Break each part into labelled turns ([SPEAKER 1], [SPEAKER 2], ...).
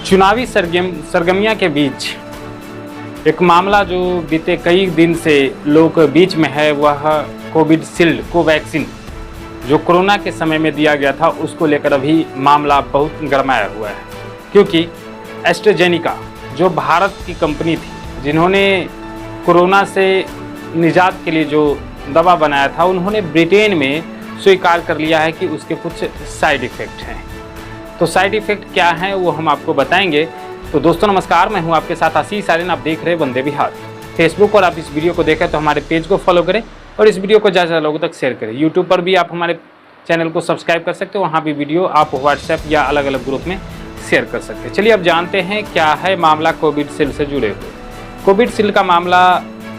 [SPEAKER 1] चुनावी सरगर्मियों के बीच एक मामला जो बीते कई दिन से लोगों के बीच में है, वह कोविशील्ड कोवैक्सीन जो कोरोना के समय में दिया गया था, उसको लेकर अभी मामला बहुत गरमाया हुआ है। क्योंकि एस्ट्राजेनेका जो भारत की कंपनी थी, जिन्होंने कोरोना से निजात के लिए जो दवा बनाया था, उन्होंने ब्रिटेन में स्वीकार कर लिया है कि उसके कुछ साइड इफ़ेक्ट हैं। तो साइड इफ़ेक्ट क्या हैं वो हम आपको बताएंगे। तो दोस्तों नमस्कार, मैं हूं आपके साथ आशीष आर्यन। आप देख रहे हैं वंदे बिहार। फेसबुक पर आप इस वीडियो को देखें तो हमारे पेज को फॉलो करें और इस वीडियो को ज़्यादा लोगों तक शेयर करें। यूट्यूब पर भी आप हमारे चैनल को सब्सक्राइब कर सकते हो, वहाँ भी वीडियो आप व्हाट्सएप या अलग अलग ग्रुप में शेयर कर सकते हैं। चलिए अब जानते हैं क्या है मामला कोविशील्ड से जुड़े हुए। कोविशील्ड का मामला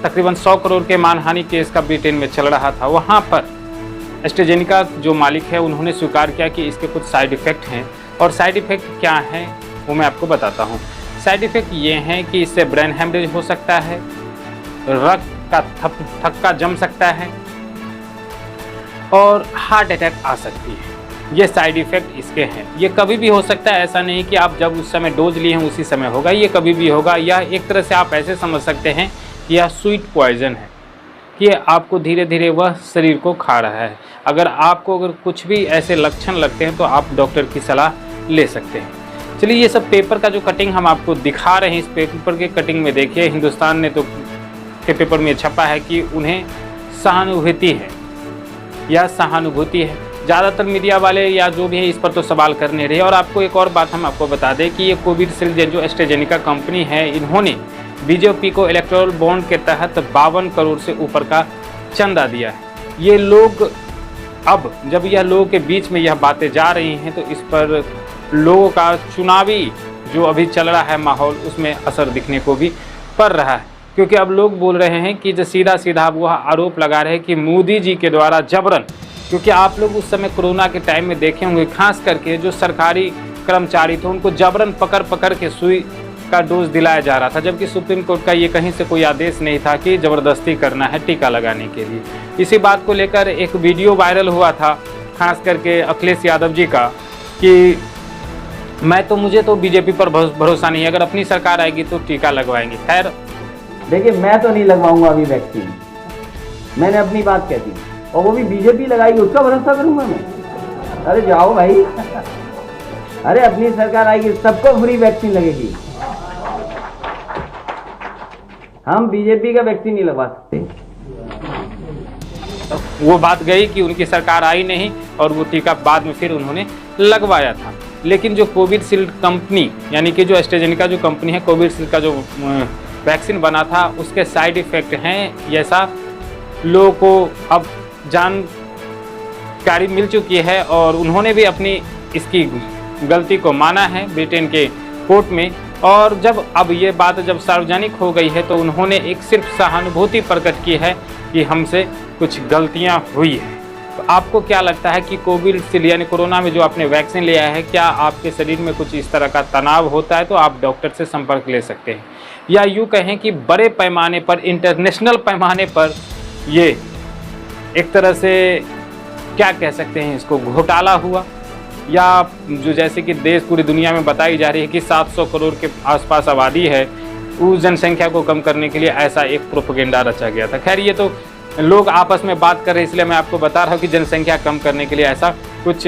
[SPEAKER 1] तकरीबन 100 करोड़ के मानहानि केस का ब्रिटेन में चल रहा था। वहाँ पर एस्ट्राजेनेका जो मालिक है, उन्होंने स्वीकार किया कि इसके कुछ साइड इफ़ेक्ट हैं। और साइड इफ़ेक्ट क्या हैं वो मैं आपको बताता हूँ। साइड इफ़ेक्ट ये हैं कि इससे ब्रेन हेमरेज हो सकता है, रक्त का थक्का जम सकता है और हार्ट अटैक आ सकती है। ये साइड इफ़ेक्ट इसके हैं। ये कभी भी हो सकता है, ऐसा नहीं कि आप जब उस समय डोज लिए हैं उसी समय होगा। ये कभी भी होगा। यह एक तरह से आप ऐसे समझ सकते हैं कि यह स्वीट पॉइजन है, कि आपको धीरे धीरे वह शरीर को खा रहा है। अगर कुछ भी ऐसे लक्षण लगते हैं तो आप डॉक्टर की सलाह ले सकते हैं। चलिए ये सब पेपर का जो कटिंग हम आपको दिखा रहे हैं, इस पेपर के कटिंग में देखिए, हिंदुस्तान ने तो के पेपर में छपा है कि उन्हें सहानुभूति है या सहानुभूति है। ज़्यादातर मीडिया वाले या जो भी है इस पर तो सवाल कर नहीं रहे। और आपको एक और बात हम आपको बता दें कि ये कोविशील्ड जो एस्ट्राजेनेका कंपनी है, इन्होंने बीजेपी को इलेक्टोरल बॉन्ड के तहत 52 करोड़ से ऊपर का चंदा दिया है। ये लोग अब जब यह लोगों के बीच में यह बातें जा रही हैं तो इस पर लोगों का चुनावी जो अभी चल रहा है माहौल, उसमें असर दिखने को भी पड़ रहा है। क्योंकि अब लोग बोल रहे हैं कि जो सीधा सीधा वह आरोप लगा रहे हैं कि मोदी जी के द्वारा जबरन, क्योंकि आप लोग उस समय कोरोना के टाइम में देखे होंगे, खास करके जो सरकारी कर्मचारी थे उनको जबरन पकड़ के सुई का डोज दिलाया जा रहा था, जबकि सुप्रीम कोर्ट का ये कहीं से कोई आदेश नहीं था कि ज़बरदस्ती करना है टीका लगाने के लिए। इसी बात को लेकर एक वीडियो वायरल हुआ था, खास करके अखिलेश यादव जी का, कि मुझे तो बीजेपी पर भरोसा नहीं है, अगर अपनी सरकार आएगी तो टीका लगवाएंगे। खैर
[SPEAKER 2] देखिए, मैं तो नहीं लगवाऊंगा अभी वैक्सीन। मैंने अपनी बात कह दी, और वो भी बीजेपी लगाएगी उसका भरोसा करूंगा मैं? अरे जाओ भाई। अरे अपनी सरकार आएगी, सबको फ्री वैक्सीन लगेगी। हम बीजेपी का वैक्सीन नहीं लगवा सकते।
[SPEAKER 1] वो बात गई कि उनकी सरकार आई नहीं और वो टीका बाद में फिर उन्होंने लगवाया था। लेकिन जो कोविशील्ड कंपनी यानी कि जो एस्ट्राजेनेका जो कंपनी है, कोविशील्ड का जो वैक्सीन बना था, उसके साइड इफ़ेक्ट हैं, ऐसा लोगों को अब जानकारी मिल चुकी है। और उन्होंने भी अपनी इसकी गलती को माना है ब्रिटेन के कोर्ट में। और जब अब ये बात जब सार्वजनिक हो गई है तो उन्होंने एक सिर्फ सहानुभूति प्रकट की है कि हमसे कुछ गलतियां हुई है। तो आपको क्या लगता है कि कोविशील्ड यानी कोरोना में जो आपने वैक्सीन लिया है, क्या आपके शरीर में कुछ इस तरह का तनाव होता है तो आप डॉक्टर से संपर्क ले सकते हैं। या यूँ कहें कि बड़े पैमाने पर, इंटरनेशनल पैमाने पर ये एक तरह से क्या कह सकते हैं, इसको घोटाला हुआ, या जो जैसे कि देश पूरी दुनिया में बताई जा रही है कि 700 करोड़ के आसपास आबादी है, उस जनसंख्या को कम करने के लिए ऐसा एक प्रोपेगेंडा रचा गया था। खैर ये तो लोग आपस में बात कर रहे हैं, इसलिए मैं आपको बता रहा हूँ कि जनसंख्या कम करने के लिए ऐसा कुछ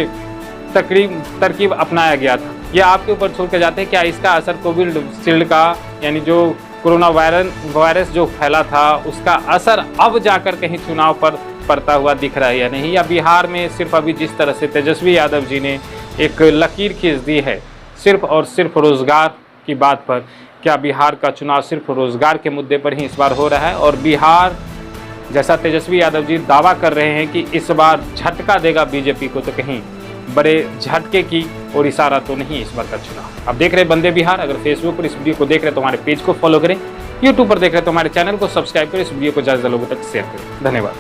[SPEAKER 1] तरकीब अपनाया गया था। ये आपके ऊपर छोड़ के जाते हैं, क्या इसका असर कोविशील्ड का यानी जो कोरोना वायरस जो फैला था, उसका असर अब जाकर कहीं चुनाव पर पड़ता हुआ दिख रहा है या नहीं? या बिहार में सिर्फ अभी जिस तरह से तेजस्वी यादव जी ने एक लकीर खींच दी है सिर्फ और सिर्फ रोज़गार की बात पर, क्या बिहार का चुनाव सिर्फ रोज़गार के मुद्दे पर ही इस बार हो रहा है? और बिहार जैसा तेजस्वी यादव जी दावा कर रहे हैं कि इस बार झटका देगा बीजेपी को, तो कहीं बड़े झटके की और इशारा तो नहीं इस बार का चुनाव। अब देख रहे हैं वंदे बिहार। अगर फेसबुक पर इस वीडियो को देख रहे हैं तो हमारे पेज को फॉलो करें, यूट्यूब पर देख रहे हैं तो हमारे चैनल को सब्सक्राइब करें, इस वीडियो को ज़्यादा लोगों तक शेयर करें। धन्यवाद।